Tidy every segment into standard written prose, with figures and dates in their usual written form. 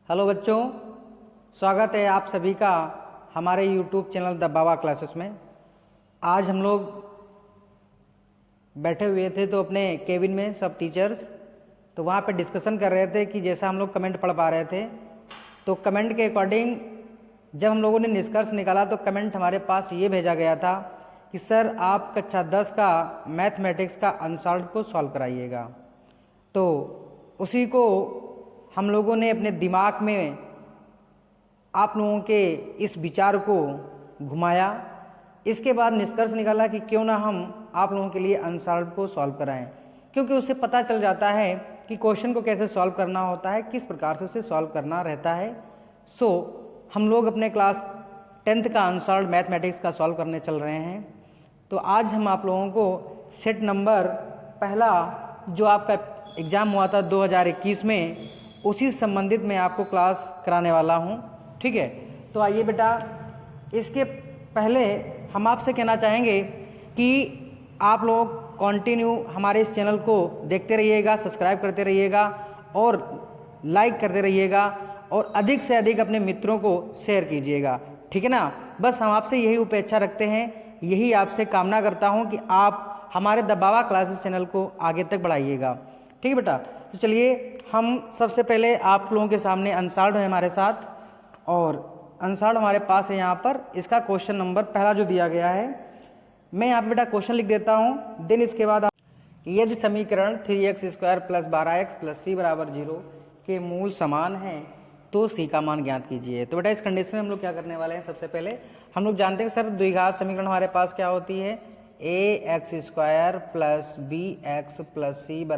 Hello बच्चों, स्वागत है आप सभी का हमारे YouTube channel the Baba classes में। आज हम लोग बैठे हुए थे तो अपने केबिन में सब टीचर्स तो वहाँ पे डिस्कशन कर रहे थे कि जैसा हम लोग कमेंट पढ़ पा रहे थे तो कमेंट के अकॉर्डिंग जब हम लोगों ने निष्कर्ष निकाला तो कमेंट हमारे पास ये भेजा गया था कि सर आप कक्षा 10 का मैथमेटिक्स का अनसॉल्व्ड को सॉल्व कराइएगा। तो उसी को हम लोगों ने अपने दिमाग में आप लोगों के इस विचार को घुमाया। इसके बाद निष्कर्ष निकाला कि क्यों ना हम आप लोगों के लिए अनसॉल्व्ड को सॉल्व कराएं, क्योंकि उससे पता चल जाता है कि क्वेश्चन को कैसे सॉल्व करना होता है, किस प्रकार से उसे सॉल्व करना रहता है। हम लोग अपने क्लास 10th का अनसॉल्व्ड मैथमेटिक्स का सॉल्व करने चल रहे हैं। तो आज हम आप लोगों को सेट नंबर पहला जो आपका एग्ज़ाम हुआ था 2021 में, उसी संबंधित मैं आपको क्लास कराने वाला हूं। ठीक है, तो आइए बेटा, इसके पहले हम आपसे कहना चाहेंगे कि आप लोग कंटिन्यू हमारे इस चैनल को देखते रहिएगा, सब्सक्राइब करते रहिएगा और लाइक करते रहिएगा और अधिक से अधिक अपने मित्रों को शेयर कीजिएगा। ठीक है ना। बस हम आपसे यही अपेक्षा रखते हैं, यही आपसे कामना करता हूं कि आप हमारे द बाबा क्लासेस चैनल को आगे तक बढ़ाइएगा। ठीक है बेटा, तो चलिए हम सबसे पहले आप लोगों के सामने अनसॉल्व्ड है हमारे साथ, और अनसॉल्व्ड हमारे पास है यहाँ पर। इसका क्वेश्चन नंबर पहला जो दिया गया है, मैं यहाँ पे बेटा क्वेश्चन लिख देता हूँ। देन इसके बाद यदि समीकरण 3x² + 12x + c = 0 के मूल समान हैं तो c का मान ज्ञात कीजिए। तो बेटा इस कंडीशन में हम लोग क्या करने वाले हैं, सबसे पहले हम लोग जानते हैं सर द्विघात समीकरण हमारे पास क्या होती है, ax² + bx + c =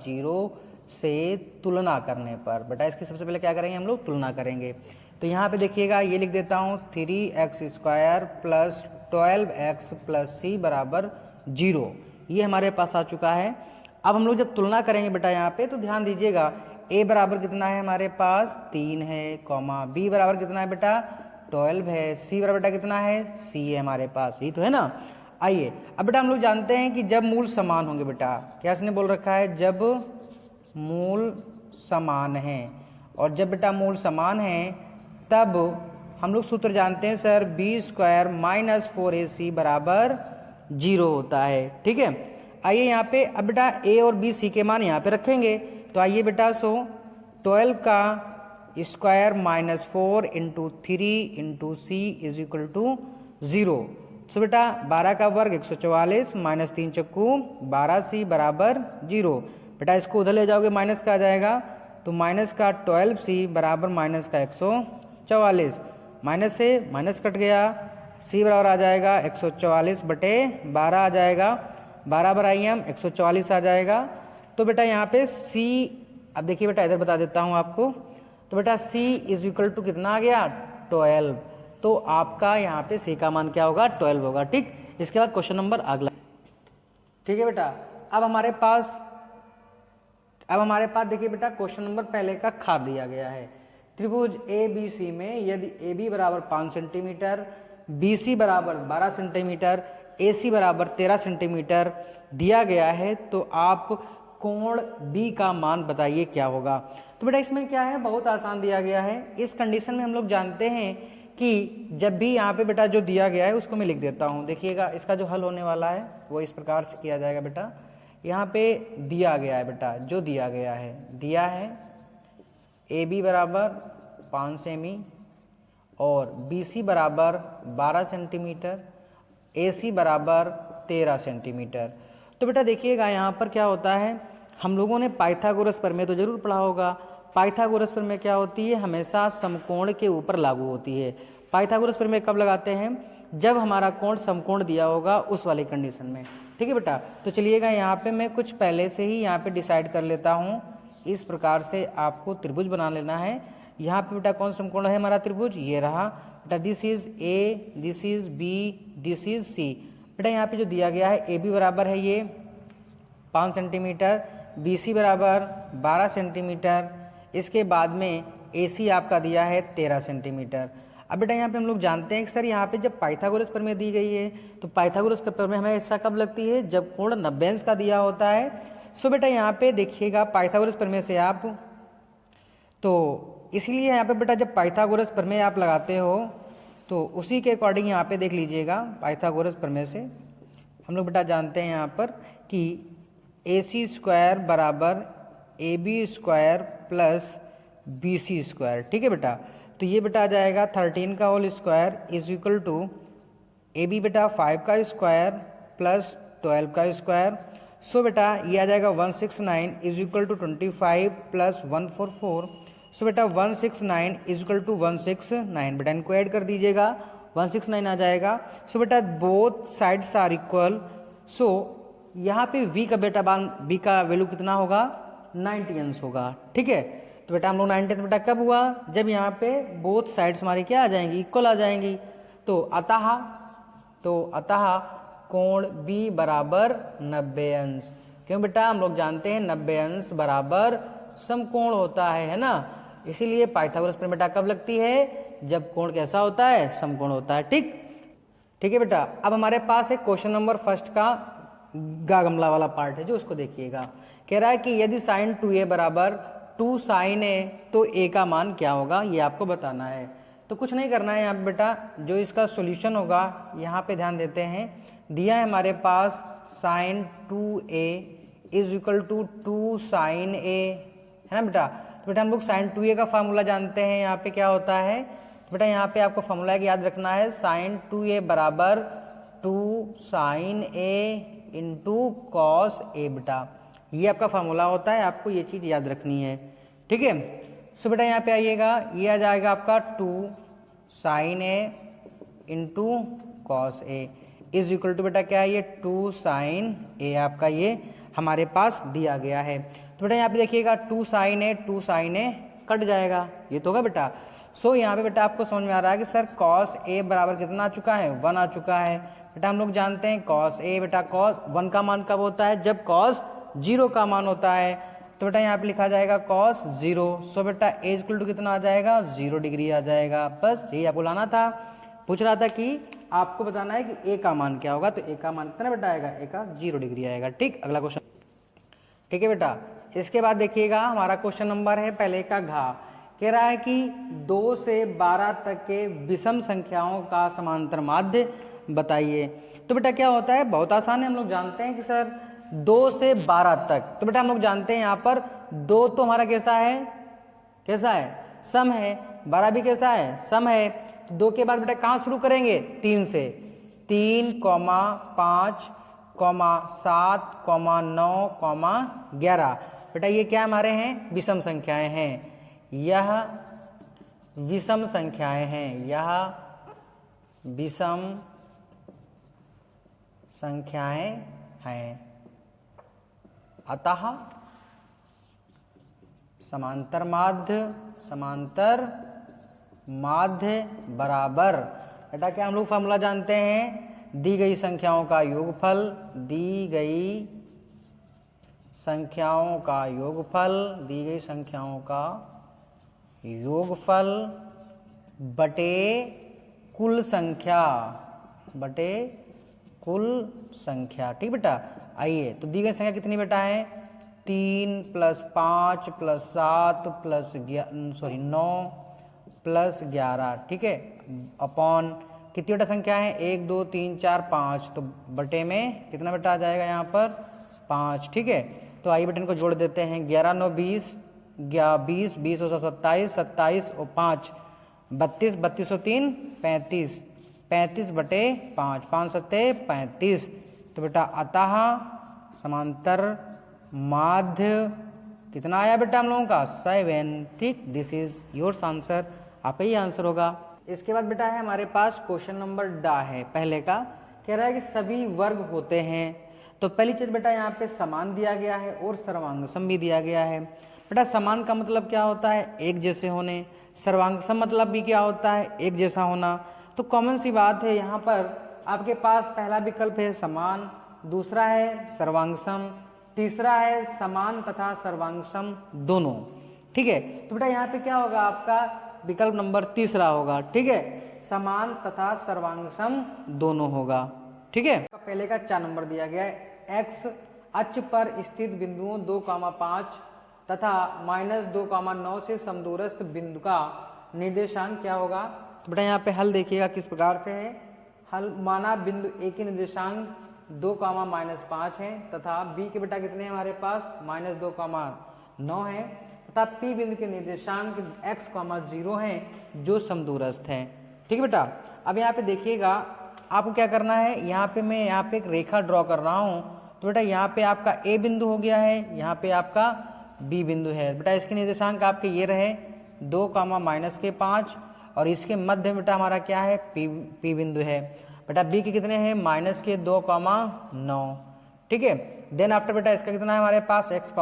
0 से तुलना करने पर। बेटा इसकी सबसे पहले क्या करेंगे, हम लोग तुलना करेंगे। तो यहाँ पे देखिएगा, ये लिख देता हूँ 3x² + 12x + c = 0। ये हमारे पास आ चुका है। अब हम लोग जब तुलना करेंगे बेटा यहाँ पे, तो ध्यान दीजिएगा a बराबर कितना है हमारे पास 3 है, b बराबर कितना है बेटा 12 है, c बराबर बेटा कितना है c है हमारे पास, यही तो है ना। आइए अब बेटा हम लोग जानते हैं कि जब मूल समान होंगे, बेटा क्या इसने बोल रखा है, जब मूल समान है। और जब बेटा मूल समान है तब हम लोग सूत्र जानते हैं सर, b² - 4ac = 0 होता है। ठीक है, आइए यहाँ पे अब बेटा a और b c के मान यहाँ पे रखेंगे। तो आइए बेटा, 12 का स्क्वायर -4 × 3 × c = 0। सो बेटा 12 का वर्ग 144 -3 चक्कू 12c = 0। बेटा इसको उधर ले जाओगे माइनस का आ जाएगा, तो माइनस का 12c बराबर माइनस का 144, माइनस से माइनस कट गया, c बराबर आ जाएगा 144/12 आ जाएगा, 12 = हम 144 आ जाएगा। तो बेटा यहाँ पे c, अब देखिए बेटा इधर बता देता हूँ आपको, तो बेटा c = कितना आ गया 12। तो आपका यहाँ पे c का मान क्या होगा 12 होगा। ठीक, इसके बाद क्वेश्चन नंबर अगला। ठीक है बेटा, अब हमारे पास देखिए बेटा क्वेश्चन नंबर पहले का खा दिया गया है। त्रिभुज ABC में यदि AB बराबर 5 सेंटीमीटर, BC बराबर 12 सेंटीमीटर, AC बराबर 13 सेंटीमीटर दिया गया है, तो आप कोण B का मान बताइए क्या होगा। तो बेटा इसमें क्या है, बहुत आसान दिया गया है। इस कंडीशन में हम लोग जानते हैं कि जब भी यहाँ पे बेटा जो दिया गया है उसको मैं लिख देता हूँ। देखिएगा इसका जो हल होने वाला है वो इस प्रकार से किया जाएगा। बेटा यहाँ पे दिया गया है, बेटा जो दिया गया है, दिया है AB बराबर 5 सेमी और BC बराबर 12 सेंटीमीटर, AC बराबर 13 सेंटीमीटर। तो बेटा देखिएगा यहाँ पर क्या होता है, हम लोगों ने पाइथागोरस प्रमेय तो जरूर पढ़ा होगा। पाइथागोरस प्रमेय क्या होती है, हमेशा समकोण के ऊपर लागू होती है। पाइथागोरस प्रमेय कब लगाते हैं, जब हमारा कोण समकोण दिया होगा उस वाली कंडीशन में। ठीक है बेटा, तो चलिएगा यहाँ पे मैं कुछ पहले से ही यहाँ पे डिसाइड कर लेता हूँ। इस प्रकार से आपको त्रिभुज बना लेना है। यहाँ पे बेटा कौन समकोण है हमारा त्रिभुज, ये रहा बेटा, this is A, this is B, this is C। बेटा यहाँ पे जो दिया गया है AB बराबर है ये 5 सेंटीमीटर, BC बराबर 12 सेंटीमीटर, इसके बाद में AC आपका दिया है 13 सेंटीमीटर। अब बेटा यहाँ पे हम लोग जानते हैं कि सर यहाँ पे जब पाइथागोरस प्रमेय दी गई है तो पाइथागोरस का प्रमेय हमें ऐसा कब लगती है, जब कोण 90 अंश का दिया होता है। सो बेटा यहाँ पे देखिएगा पाइथागोरस प्रमेय से आप तो इसलिए यहाँ पे बेटा जब पाइथागोरस प्रमेय आप लगाते हो तो उसी के अकॉर्डिंग यहाँ पे देख लीजिएगा, पाइथागोरस प्रमेय से हम लोग बेटा जानते हैं यहाँ पर कि AC स्क्वायर बराबर AB square plus BC square. ठीक है बेटा, तो ये बेटा आ जाएगा 13 का whole square is equal to AB बेटा 5 का स्क्वायर प्लस 12 का स्क्वायर। सो बेटा ये आ जाएगा 169 इज इक्वल टू 25 प्लस 144। सो बेटा 169 इज इक्वल टू 169, बेटा इनको ऐड कर दीजिएगा, 169 आ जाएगा। सो बेटा बोथ साइड्स आर इक्वल। सो यहाँ पे v का बेटा v का वैल्यू कितना होगा, 90 अंश होगा। ठीक है, तो बेटा हम लोग 90 अंश बेटा कब हुआ, जब यहाँ पे बोथ साइड्स हमारी क्या आ जाएंगी, इक्वल आ जाएंगी। तो अतः कोण B बराबर 90 अंश। क्यों बेटा, हम लोग जानते हैं 90 अंश बराबर समकोण होता है ना, इसीलिए पाइथागोरस प्रमेय बेटा कब लगती है, जब कोण कैसा होता है, समकोण होता है। ठीक है बेटा, अब हमारे पास एक क्वेश्चन नंबर फर्स्ट का गमला वाला पार्ट है जो उसको देखिएगा। कह रहा है कि यदि साइन 2a बराबर 2 साइन a तो a का मान क्या होगा, ये आपको बताना है। तो कुछ नहीं करना है यहाँ पे बेटा, जो इसका सॉल्यूशन होगा यहाँ पे ध्यान देते हैं। दिया है हमारे पास sine 2a is equal to 2 sine a, है ना बेटा। तो बेटा हम लोग साइन 2a का फार्मूला जानते हैं, यहाँ पे क्या होता है, तो बेटा यहाँ पे आपको फार्मूला याद रखना है, साइन 2a बराबर 2 sine a into cos a बेटा, ये आपका फार्मूला होता है, आपको ये चीज़ याद रखनी है। ठीक है, सो बेटा यहाँ पे आइएगा, ये आ जाएगा आपका 2 sine a into cos a is equal to बेटा क्या है, ये 2 साइन a आपका ये हमारे पास दिया गया है। तो बेटा यहाँ पे देखिएगा 2 साइन a कट जाएगा, ये तो होगा बेटा। सो यहाँ पे बेटा आपको समझ में आ रहा है कि सर कॉस a बराबर कितना आ चुका है, 1 आ चुका है। बेटा हम लोग जानते हैं कॉस a बेटा कॉस 1 का मान कब होता है, जब कॉस 0 का मान होता है। तो बेटा यहाँ पे लिखा जाएगा कॉस 0। सो बेटा a इक्वल टू कितना आ जाएगा, 0 डिग्री आ जाएगा। बस यही आपको लाना था, पूछ रहा था कि आपको बताना है कि a का मान क्या होगा, तो a का मान कितना बेटा आएगा, a का 0 डिग्री आएगा। ठीक, अगला क्वेश्चन। ठीक है बेटा, इसके बाद देखिएगा हमारा क्वेश्चन नंबर है पहले का घ। कह रहा है कि 2 से 12 तक के विषम संख्याओं का समांतर माध्य बताइए। तो बेटा क्या होता है, बहुत आसान है, हम लोग जानते हैं कि सर 2 से 12 तक, तो बेटा हम लोग जानते हैं यहाँ पर 2 तो हमारा कैसा है, सम है, 12 भी कैसा है, सम है। तो 2 के बाद बेटा कहाँ शुरू करेंगे, 3 से, 3, 5, 7, 9, 11। बेटा ये क्या हमारे हैं, विषम संख्याएं हैं, यह विषम संख्याएं हैं, यह विषम संख्याएं हैं। अतः समांतर माध्य बराबर, बेटा क्या हम लोग फॉर्मूला जानते हैं, दी गई संख्याओं का योगफल बटे कुल संख्या। ठीक बेटा, आइए तो दी गई संख्या कितनी बेटा है, 3 + 5 + 7 + 9 + 11। ठीक है, अपॉन कितनी बेटा संख्या है, 1 2 3 4 5, तो बटे में कितना बेटा आ जाएगा यहाँ पर, 5। ठीक है, तो आइए बेटा इनको जोड़ देते हैं, 11 9 20, 20 और 27, 27 और 5 32, 32 और 3 35, 35 बटे 5, 5 7 35। तो बेटा अतः समांतर माध्य कितना आया बेटा हम लोगों का, 7। ठीक, दिस इज योर्स आंसर, आपका ही आंसर होगा। इसके बाद बेटा है हमारे पास क्वेश्चन नंबर डा है पहले का। कह रहा है कि सभी वर्ग होते हैं। तो पहली चीज बेटा यहाँ पे समान दिया गया है और सर्वांगसम भी दिया गया है। बेटा समान का मतलब क्या होता है, एक जैसे होने, सर्वांगसम मतलब भी क्या होता है, एक जैसा होना। तो कॉमन सी बात है, यहाँ पर आपके पास पहला विकल्प है समान, दूसरा है सर्वांगसम, तीसरा है समान तथा सर्वांगसम दोनों। ठीक है, तो बेटा यहाँ पे क्या होगा, आपका विकल्प नंबर तीसरा होगा। ठीक है, समान तथा सर्वांगसम दोनों होगा। ठीक है, पहले का 4 नंबर दिया गया है, x अक्ष पर स्थित बिंदुओं 2, 5 तथा -2,9 से समदूरस्थ बिंदु का निर्देशांक क्या होगा। तो बेटा यहाँ पे हल देखिएगा किस प्रकार से है। हल माना बिंदु ए के निर्देशांक 2,-5 है तथा बी के बेटा कितने हैं हमारे पास -2,9 है तथा पी बिंदु के निर्देशांक x, 0 हैं जो समदूरस्थ हैं। ठीक है बेटा। अब यहाँ पे देखिएगा आपको क्या करना है, यहाँ पे मैं यहाँ पे एक रेखा ड्रॉ कर रहा हूँ। तो बेटा यहाँ पे आपका ए बिंदु हो गया है, यहाँ पे आपका बी बिंदु है। बेटा इसके निर्देशांक आपके ये रहे 2,-5 और इसके मध्य बेटा हमारा क्या है पी बिंदु है। बेटा बी के कितने हैं -2,9। ठीक है। देन आफ्टर बेटा इसका कितना है हमारे पास x,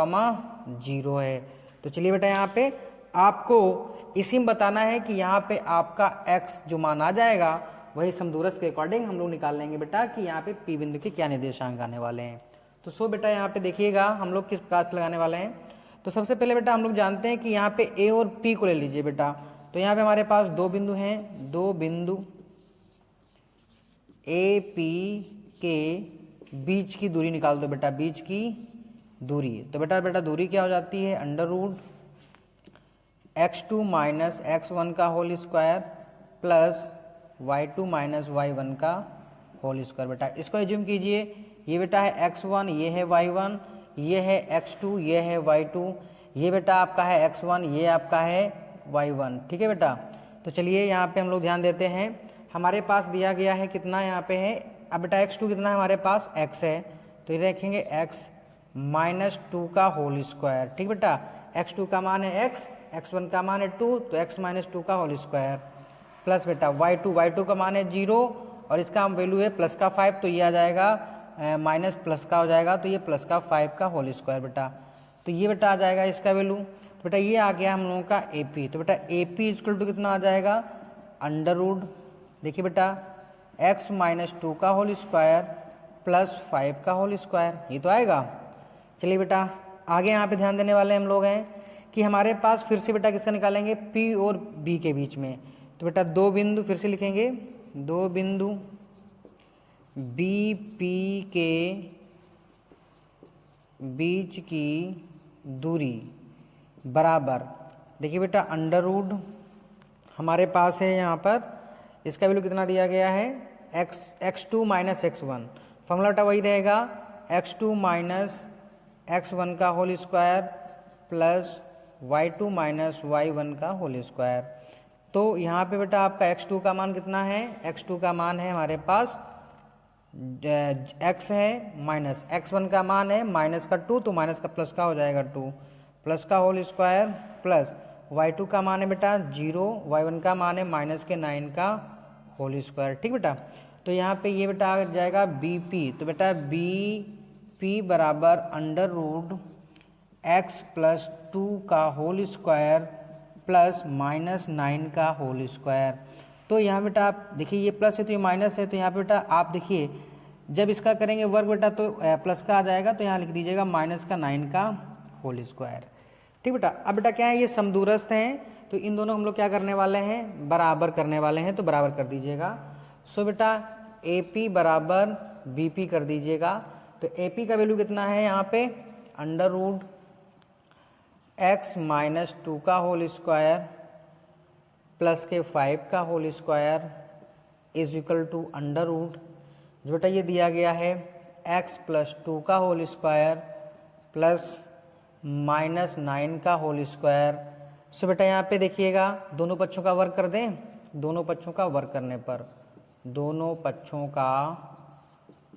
0 है। तो चलिए बेटा यहाँ पे आपको इसी में बताना है कि यहाँ पे आपका x जो मान आ जाएगा वही समदूरस्थ के अकॉर्डिंग हम लोग निकाल लेंगे बेटा कि यहाँ पे पी बिंदु के क्या निर्देशांक आने वाले हैं। तो सो बेटा यहाँ पे देखिएगा हम लोग किस प्रकार से लगाने वाले हैं। तो सबसे पहले बेटा हम लोग जानते हैं कि यहाँ पे ए और पी को ले लीजिए बेटा। तो यहाँ पे हमारे पास दो बिंदु हैं, दो बिंदु ए पी के बीच की दूरी निकाल दो बेटा, बीच की दूरी। तो बेटा दूरी क्या हो जाती है √x2 - x1 का whole square plus y2 - y1 का होल स्क्वायर। बेटा इसको एज्यूम कीजिए, ये बेटा है x1, ये है y1, ये है x2, ये है y2, ये बेटा आपका है x1, ये आपका है y1। ठीक है बेटा। तो चलिए यहाँ पे हम लोग ध्यान देते हैं, हमारे पास दिया गया है कितना यहाँ पे है। अब बेटा x2 कितना है हमारे पास x है, तो ये रखेंगे x -2 का होल स्क्वायर। ठीक बेटा। x2 का मान है x, x1 का मान है 2, तो x -2 का होल स्क्वायर प्लस बेटा y2 का मान है 0 और इसका वैल्यू है प्लस का 5, तो ये आ जाएगा माइनस प्लस का हो जाएगा, तो ये प्लस का 5 का होल स्क्वायर बेटा। तो ये बेटा आ जाएगा इसका वैल्यू। तो बेटा ये आ गया हम लोगों का AP। तो बेटा AP इक्वल टू कितना आ जाएगा √ देखिए बेटा x -2 का होल स्क्वायर प्लस 5 का होल स्क्वायर, ये तो आएगा। चलिए बेटा आगे यहाँ पे ध्यान देने वाले हम लोग हैं कि हमारे पास फिर से बेटा किसका निकालेंगे P और B के बीच में। तो बेटा दो बिंदु फिर से लिखेंगे, दो बिंदु BP के बीच की दूरी बराबर, देखिए बेटा √ हमारे पास है यहाँ पर इसका वैल्यू कितना दिया गया है x2 - x1। फॉर्मूला बेटा वही रहेगा x2 - x1 का whole square plus y2 - y1 का होल स्क्वायर। तो यहाँ पे बेटा आपका x2 का मान कितना है, x2 का मान है हमारे पास x है माइनस x1 का मान है माइनस का 2, तो माइनस का प्लस का हो जाएगा 2 प्लस का होल स्क्वायर प्लस y2 का मान है बेटा 0, y1 का मान है -9 का होल स्क्वायर। ठीक बेटा। तो यहाँ पे ये बेटा आ जाएगा BP। तो बेटा BP बराबर √ x + 2 का होल स्क्वायर प्लस -9 का होल स्क्वायर। तो यहाँ बेटा आप देखिए ये प्लस है तो ये माइनस है, तो यहाँ पे बेटा आप देखिए जब इसका करेंगे वर्ग बेटा तो प्लस का आ जाएगा, तो यहाँ लिख दीजिएगा -9 का होल स्क्वायर। ठीक बेटा। अब बेटा क्या है ये समदूरस्थ हैं, तो इन दोनों हम लोग क्या करने वाले हैं बराबर करने वाले हैं, तो बराबर कर दीजिएगा। सो बेटा AP बराबर BP कर दीजिएगा। तो AP का वैल्यू कितना है यहाँ पे √ x -2 का होल स्क्वायर प्लस के 5 का whole square is equal to √ जो बेटा ये दिया गया है x + 2 का होल स्क्वायर प्लस -9 का होल स्क्वायर। सो बेटा यहाँ पे देखिएगा दोनों पक्षों का वर्ग कर दें, दोनों पक्षों का वर्ग करने पर, दोनों पक्षों का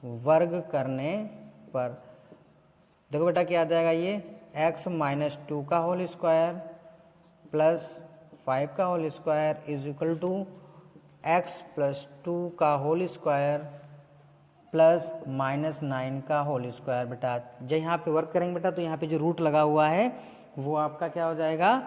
वर्ग करने पर देखो बेटा क्या आ जाएगा ये x -2 का होल स्क्वायर प्लस 5 का whole square is equal to x + 2 का होल स्क्वायर प्लस -9 का होल स्क्वायर। बेटा जब यहाँ पे वर्क करेंगे बेटा तो यहाँ पे जो रूट लगा हुआ है वो आपका क्या हो जाएगा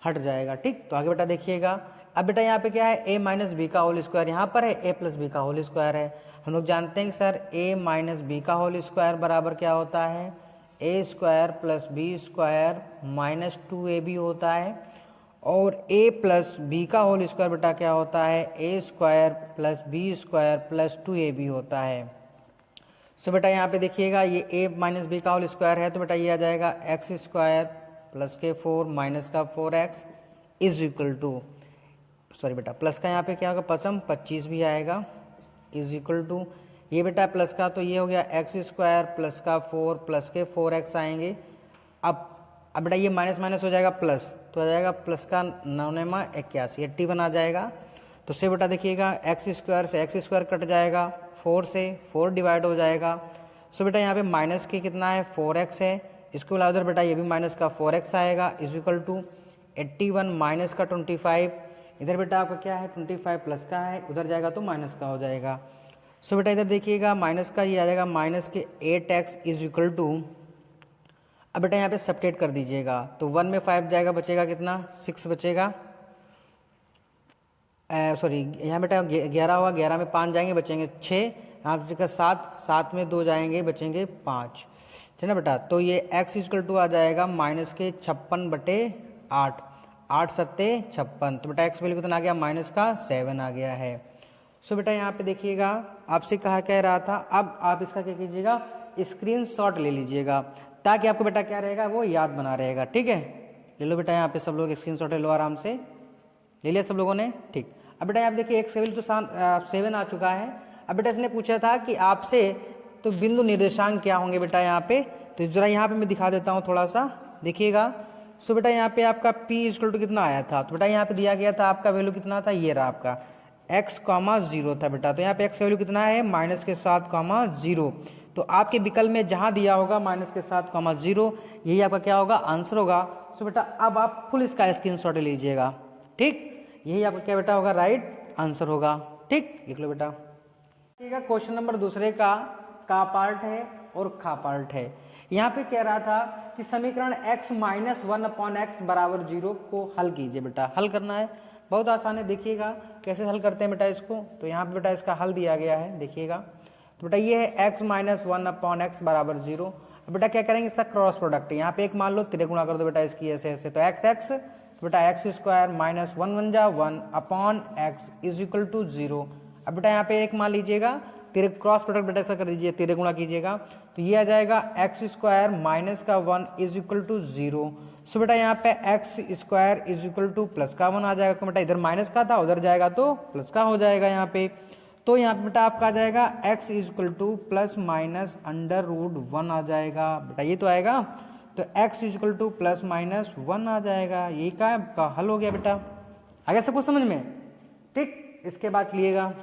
हट जाएगा। ठीक। तो आगे बेटा देखिएगा अब बेटा यहाँ पे क्या है a - b का होल स्क्वायर, यहाँ पर है a + b का होल स्क्वायर है। हम लोग जानते हैं कि सर a - b का होल स्क्वायर बराबर क्या होता है a² + b² -2ab होता है, और a + b का होल स्क्वायर बेटा क्या होता है a² + b² + 2ab होता है। सो बेटा यहाँ पे देखिएगा ये a - b का होल स्क्वायर है, तो बेटा ये आ जाएगा x² प्लस के 4 माइनस का 4x is equal to, sorry बेटा प्लस का यहाँ पे क्या होगा पचम 25 भी आएगा, इज इक्वल टू ये बेटा प्लस का तो ये हो गया एक्स स्क्वायर प्लस का 4 प्लस के 4x आएंगे। अब बेटा ये माइनस माइनस हो जाएगा प्लस, तो आ जाएगा प्लस का 9 81 81 आ जाएगा। तो से बेटा देखिएगा एक्स स्क्वायर से एक्स स्क्वायर कट जाएगा, 4 से 4 डिवाइड हो जाएगा। सो बेटा यहाँ पे माइनस के कितना है 4x है, इसके अलावा उधर बेटा ये भी माइनस का 4x आएगा इज इक्वल टू 81 माइनस का 25, इधर बेटा आपका क्या है 25 प्लस का है, उधर जाएगा तो माइनस का हो जाएगा। सो बेटा इधर देखिएगा माइनस का ये आ जाएगा माइनस के 8x इज इक्वल टू, अब बेटा यहाँ पे सब्ट्रैक्ट कर दीजिएगा तो 1 में 5 जाएगा, बचेगा कितना 6 बचेगा, सॉरी यहाँ बेटा 11 होगा, 11 में 5 जाएंगे बचेंगे 6, यहाँ पे 7, 7 में 2 जाएंगे बचेंगे 5, ठीक है ना बेटा। तो ये x इक्वल टू आ जाएगा माइनस के 56/8, 8 सत्ते 56, तो बेटा x वैल्यू कितना आ गया माइनस का 7 आ गया है। सो बेटा यहाँ पे देखिएगा आपसे कहा कह रहा था, अब आप इसका क्या कीजिएगा स्क्रीनशॉट ले लीजिएगा ताकि आपको बेटा क्या रहेगा वो याद बना रहेगा, ठीक है। ले लो बेटा यहाँ पे सब लोग स्क्रीनशॉट ले लो, आराम से ले लिया सब लोगों ने, ठीक। अब बेटा आप देखिए 7 तो 7 आ चुका है। अब बेटा इसने पूछा था कि आपसे तो बिंदु निर्देशांक क्या होंगे बेटा यहाँ पे, तो जरा यहाँ पे मैं दिखा देता हूँ थोड़ा सा, देखिएगा। सो बेटा यहाँ पे आपका p इक्वल टू कितना आया था, तो बेटा यहाँ पे दिया गया था आपका वैल्यू कितना था, ये रहा आपका x, 0 था बेटा, तो यहाँ पे x वैल्यू कितना है माइनस के 7, 0, तो आपके विकल्प में जहाँ दिया होगा माइनस के 7, 0 यही आपका क्या होगा आंसर होगा। सो बेटा अब आप फुल इसका स्क्रीनशॉट लीजिएगा, ठीक, यही आपका क्या बेटा होगा राइट आंसर होगा, ठीक, लिख लो बेटा। ठीक है, क्वेश्चन नंबर दूसरे का पार्ट है और खा पार्ट है। यहाँ पे कह रहा था कि समीकरण x माइनस 1/x बराबर 0 को हल कीजिए बेटा, हल करना है, बहुत आसान है, देखिएगा कैसे हल करते हैं बेटा इसको। तो यहाँ पे बेटा इसका हल दिया गया है, देखिएगा। तो बेटा ये है x माइनस 1/x बराबर 0। अब बेटा क्या करेंगे इसका क्रॉस प्रोडक्ट, यहाँ पे एक मान लो 3 गुणा कर दो बेटा इसकी ऐसे ऐसे, तो x तो बेटा एक्स स्क्वायर माइनस 1 1 जा 1/x इज इक्वल टू 0। अब बेटा यहाँ पे एक मान लीजिएगा, तेरे क्रॉस प्रोडक्ट बेटा ऐसा कर दीजिए, 3 गुणा कीजिएगा तो ये आ जाएगा एक्स स्क्वायर माइनस का 1 इज इक्वल टू 0। सो बेटा यहाँ पे x square is equal two plus का 1 आ जाएगा, तो बेटा इधर माइनस का था उधर जाएगा तो प्लस का हो जाएगा यहाँ पे। तो यहाँ पे बेटा आपका आ जाएगा x is equal two plus minus √1 आ जाएगा बेटा, ये तो आएगा, तो x is equal two plus minus 1 आ जाएगा, यही का हल हो गया बेटा। आगे सब कुछ समझ में, ठीक। इसके बाद चलिएगा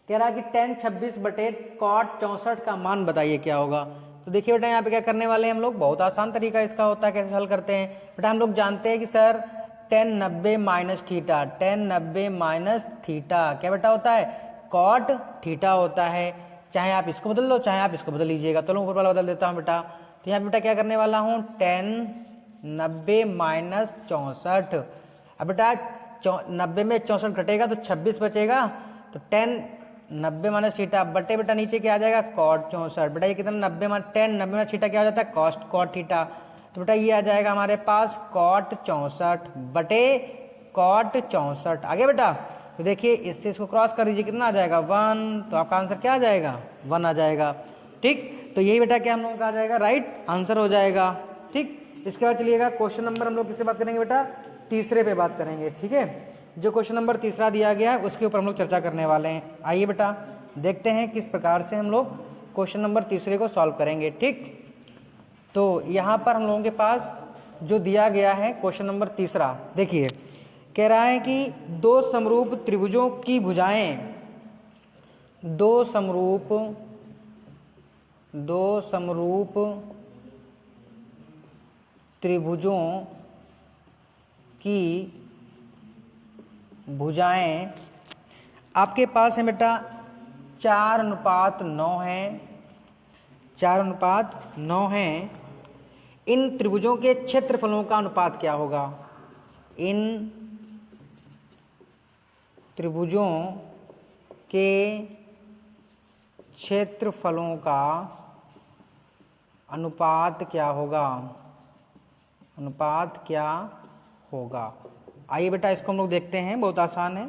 कह रहा है कि tan 26 बटे cot 64 का मान बताइए क्या होगा। तो देखिए बेटा यहाँ पे क्या करने वाले हैं हम लोग, बहुत आसान तरीका इसका होता है कैसे हल करते हैं बेटा। हम लोग जानते हैं कि sir tan 90 minus theta, tan 90 minus theta क्या बेटा होता है cot थीटा होता है, चाहे आप इसको बदल लो चाहे आप इसको बदल लीजिएगा। तो ऊपर वाला बदल देता हूँ बेटा, तो यहाँ बेटा क्या करने वाला हूँ tan 90 माइनस 64। अब बेटा 90 में 64 घटेगा तो 26 बचेगा, तो tan 90 माइनस थीटा बटे बेटा नीचे क्या आ जाएगा cot 64। बेटा ये कितना tan 90 माइनस थीटा क्या हो जाता है cot थीटा, तो बेटा ये आ जाएगा हमारे पास cot 64 बटे cot 64। आगे बेटा तो देखिए इससे इसको क्रॉस कर दीजिए, कितना आ जाएगा 1, तो आपका आंसर क्या आ जाएगा 1 आ जाएगा, ठीक। तो यही बेटा क्या हम लोगों का आ जाएगा राइट आंसर हो जाएगा, ठीक। इसके बाद चलिएगा क्वेश्चन नंबर हम लोग किससे बात करेंगे बेटा, तीसरे पे बात करेंगे, ठीक है। जो क्वेश्चन नंबर तीसरा दिया गया है उसके ऊपर हम लोग चर्चा करने वाले हैं। आइए बेटा देखते हैं किस प्रकार से हम लोग क्वेश्चन नंबर तीसरे को सॉल्व करेंगे, ठीक। तो यहाँ पर हम लोगों के पास जो दिया गया है क्वेश्चन नंबर तीसरा, देखिए कह रहा है कि दो समरूप त्रिभुजों की भुजाएं, दो समरूप त्रिभुजों की भुजाएं आपके पास है बेटा 4:9 है, 4:9 है। इन त्रिभुजों के क्षेत्रफलों का अनुपात क्या होगा, इन त्रिभुजों के क्षेत्रफलों का अनुपात क्या होगा, अनुपात क्या होगा। आइए बेटा इसको हम लोग देखते हैं, बहुत आसान है।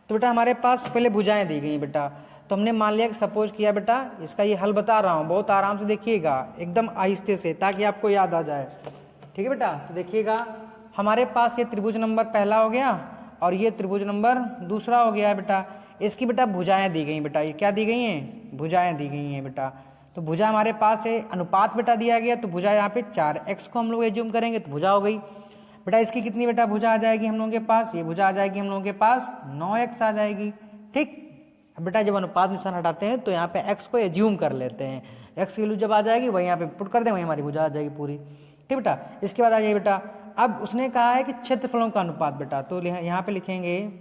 तो बेटा हमारे पास पहले भुजाएं दी गई बेटा, तो हमने मान लिया कि सपोज किया बेटा इसका ये हल बता रहा हूँ, बहुत आराम से देखिएगा एकदम आहिस्ते से ताकि आपको याद आ जाए। ठीक है बेटा। तो देखिएगा हमारे पास ये त्रिभुज नंबर पहला हो गया और ये त्रिभुज नंबर दूसरा हो गया बेटा। इसकी बेटा भुजाएं दी गई बेटा, ये क्या दी गई हैं, भुजाएं दी गई हैं बेटा। तो भुजा हमारे पास है, अनुपात बेटा दिया गया, तो भुजा यहाँ पे 4x को हम लोग एज्यूम करेंगे तो भुजा हो गई बेटा। इसकी कितनी बेटा भुजा आ जाएगी हम लोगों के पास, ये भुजा आ जाएगी हम लोगों के पास 9x आ जाएगी। ठीक, अब बेटा जब अनुपात निशान हटाते हैं तो यहाँ पे x को एज्यूम कर लेते हैं, x की वैल्यू जब आ जाएगी वही यहाँ पे पुट कर दें, वही हमारी भुजा आ जाएगी पूरी। ठीक बेटा, इसके बाद आ जाइए बेटा, अब उसने कहा है कि क्षेत्रफलों का अनुपात बेटा, तो यहाँ पे लिखेंगे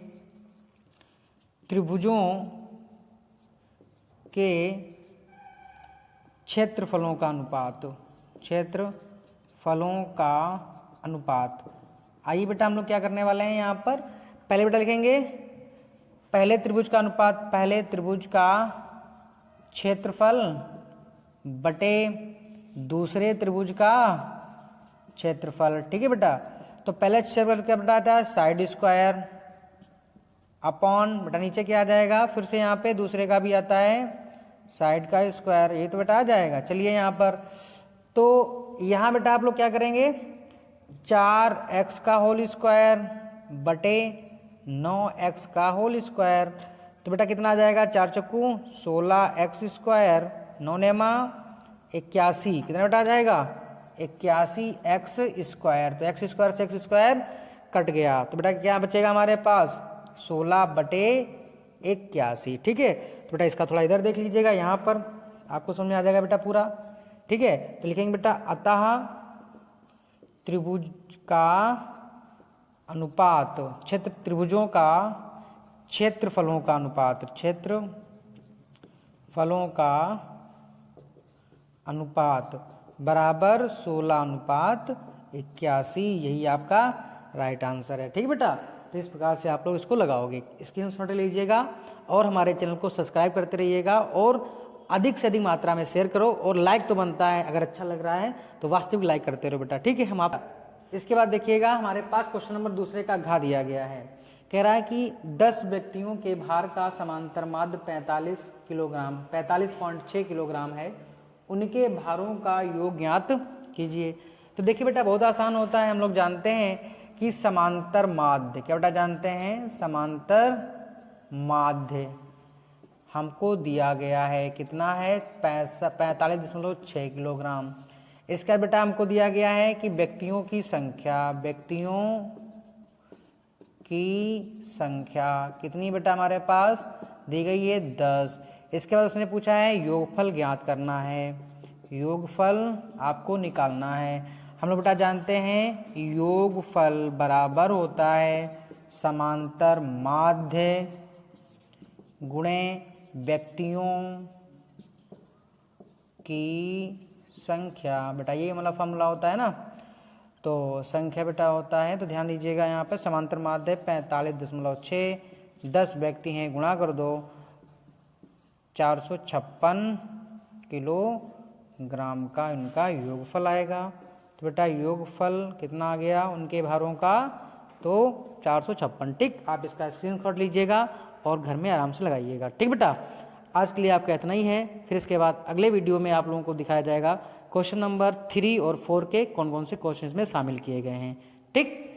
त्रिभुजों के क्षेत्रफलों का अनुपात, क्षेत्रफलों का अनुपात। आइए बेटा हम लोग क्या करने वाले हैं यहाँ पर, पहले बेटा लिखेंगे पहले त्रिभुज का अनुपात, पहले त्रिभुज का क्षेत्रफल बटे दूसरे त्रिभुज का क्षेत्रफल। ठीक है बेटा, तो पहले क्षेत्रफल क्या बेटा आता है, साइड स्क्वायर अपॉन बेटा नीचे क्या आ जाएगा, फिर से यहाँ पे दूसरे का भी आता है साइड का स्क्वायर, ये तो बेटा आ जाएगा। चलिए यहाँ पर, तो यहाँ बेटा आप लोग क्या करेंगे, 4x का होल स्क्वायर बटे 9x का होल स्क्वायर, तो बेटा कितना आ जाएगा, 4 चक्कू 16x स्क्वायर, 9 नेमा 81, कितना बेटा आ जाएगा 81x स्क्वायर। तो x स्क्वायर से x स्क्वायर कट गया, तो बेटा क्या बचेगा हमारे पास 16 बटे 81। ठीक है, तो बेटा इसका थोड़ा इधर देख लीजिएगा, यहाँ पर आपको समझ में आ जाएगा बेटा पूरा। ठीक है, तो लिखेंगे बेटा अतः त्रिभुज का अनुपात, क्षेत्र त्रिभुजों का क्षेत्रफलों का अनुपात, क्षेत्रफलों का अनुपात बराबर 16:81, यही आपका राइट आंसर है। ठीक है बेटा, तो इस प्रकार से आप लोग इसको लगाओगे, स्क्रीनशॉट लीजिएगा और हमारे चैनल को सब्सक्राइब करते रहिएगा और अधिक से अधिक मात्रा में शेयर करो, और लाइक तो बनता है, अगर अच्छा लग रहा है तो वास्तविक लाइक करते रहो बेटा। ठीक है, हम आप इसके बाद देखिएगा हमारे पास क्वेश्चन नंबर दूसरे का घ दिया गया है, कह रहा है कि 10 व्यक्तियों के भार का समांतर माध्य 45 किलोग्राम 45.6 किलोग्राम है, उनके भारों का योग ज्ञात कीजिए। तो देखिए बेटा बहुत आसान होता है, हम लोग जानते हैं कि समांतर माध्य, क्या बेटा जानते हैं, समांतर माध्य हमको दिया गया है, कितना है 45.6 किलोग्राम। इसका बेटा हमको दिया गया है कि व्यक्तियों की संख्या, व्यक्तियों की संख्या कितनी बेटा हमारे पास दी गई है 10। इसके बाद उसने पूछा है योगफल ज्ञात करना है, योगफल आपको निकालना है। हम लोग बेटा जानते हैं योगफल बराबर होता है समांतर माध्य गुणे व्यक्तियों की संख्या, बेटा ये मतलब फॉर्मूला होता है ना, तो संख्या बेटा होता है, तो ध्यान दीजिएगा यहाँ पे समांतर माध्य 45.6, 10 व्यक्ति हैं, गुणा कर दो 456 किलोग्राम का इनका योगफल आएगा। तो बेटा योगफल कितना आ गया उनके भारों का, तो 456। ठीक, आप इसका स्क्रीनशॉट लीजिएगा और घर में आराम से लगाइएगा। ठीक बेटा, आज के लिए आपका इतना ही है, फिर इसके बाद अगले वीडियो में आप लोगों को दिखाया जाएगा क्वेश्चन नंबर 3 और 4 के कौन कौन से क्वेश्चन में शामिल किए गए हैं। ठीक।